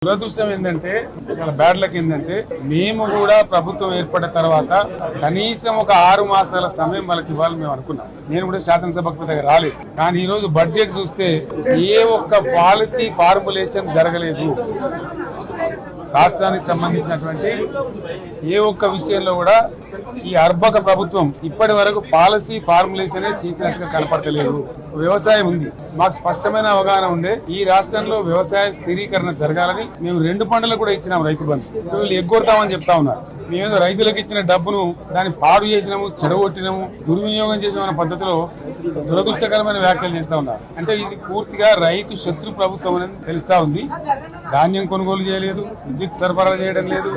దురదృష్టం ఏంటంటే bad luck ఏంటంటే మేము కూడా ప్రభుత్వం ఏర్పడిన తర్వాత కనీసం ఒక 6 మాసాల సమయం వాళ్ళకి ఇవ్వాలని మేము అనుకున్నాం. నేను కూడా శాసనసభకు దగ్గర రాలేదు. కానీ ఈ రోజు బడ్జెట్ చూస్తే ఏ ఒక్క పాలసీ ఫార్ములేషన్ జరగలేదు. రాష్ట్రానికి సంబంధించినటువంటి ఏ ఒక్క విషయంలో కూడా ఈ అర్భక ప్రభుత్వం ఇప్పటి వరకు పాలసీ ఫార్ములేషన్ చేసినట్టుగా కనపడతలేదు. వ్యవసాయం ఉంది, మాకు స్పష్టమైన అవగాహన ఉండే ఈ రాష్ట్రంలో వ్యవసాయ స్థిరీకరణ జరగాలని మేము 2 పంటలు కూడా ఇచ్చినాం రైతు బంధు. వీళ్ళు ఎగ్గొడతామని చెప్తా ఉన్నారు. మేమేదో రైతులకు ఇచ్చిన డబ్బును దాన్ని పాడు చేసినాము, చెడగొట్టినాము, దుర్వినియోగం చేసామన్న పద్ధతిలో దురదృష్టకరమైన వ్యాఖ్యలు చేస్తా ఉన్నారు. అంటే ఇది పూర్తిగా రైతు శత్రు ప్రభుత్వం అనేది తెలుస్తా ఉంది. ధాన్యం కొనుగోలు చేయలేదు, విద్యుత్ సరఫరా చేయడం లేదు,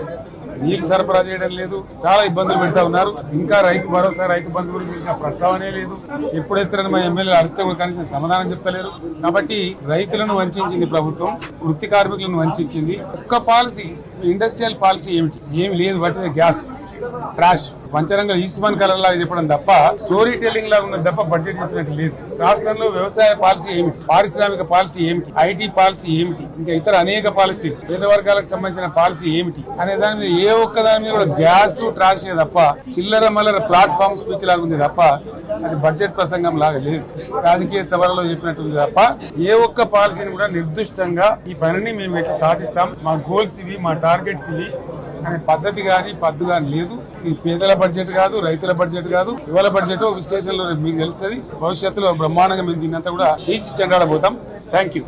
నీళ్లు సరఫరా చేయడం లేదు, చాలా ఇబ్బందులు పెడతా ఉన్నారు. ఇంకా రైతు భరోసా, రైతు బంధు గురించి ఇంకా ప్రస్తావనే లేదు. ఎప్పుడేస్తారని మా ఎమ్మెల్యే అడిగితే కూడా కనీసం సమాధానం చెప్తలేరు. కాబట్టి రైతులను వంచింది ప్రభుత్వం, వృత్తి కార్మికులను వంచింది. ఒక్క పాలసీ, ఇండస్ట్రియల్ పాలసీ ఏమి లేదు. బట్టి గ్యాస్ ట్రాష్ పంచరంగం ఈస్మాన్ కలర్ లాగా చెప్పడం తప్ప స్టోరీ టెల్లింగ్ లాగా ఉన్నది తప్ప బడ్జెట్ చెప్పినట్టు లేదు. రాష్ట్రంలో వ్యవసాయ పాలసీ ఏమిటి, పారిశ్రామిక పాలసీ ఏమిటి, ఐటీ పాలసీ ఏమిటి, ఇంకా ఇతర అనేక పాలసీలు, పేద వర్గాలకు సంబంధించిన పాలసీ ఏమిటి అనే దాని మీద ఏ ఒక్క దాని మీద కూడా గ్యాస్ ట్రాష్ తప్ప చిల్లర మల్లర ప్లాట్ఫామ్ స్పీచ్ లాగా ఉంది తప్ప అది బడ్జెట్ ప్రసంగం లాగా లేదు. రాజకీయ సభలలో చెప్పినట్టుంది తప్ప ఏ ఒక్క పాలసీని కూడా నిర్దిష్టంగా ఈ పనిని మేము ఎట్లా సాధిస్తాం, మా గోల్స్ ఇవి, మా టార్గెట్స్ ఇవి అనే పద్ధతి కానీ పద్దు కానీ లేదు. ఇది పేదల బడ్జెట్ కాదు, రైతుల బడ్జెట్ కాదు. ఇవాళ బడ్జెట్ విశ్లేషణలో మీకు తెలుస్తుంది. భవిష్యత్తులో బ్రహ్మాండంగా మేము దీన్నంతా కూడా చీల్చి చెండాడబోతాం. Thank you.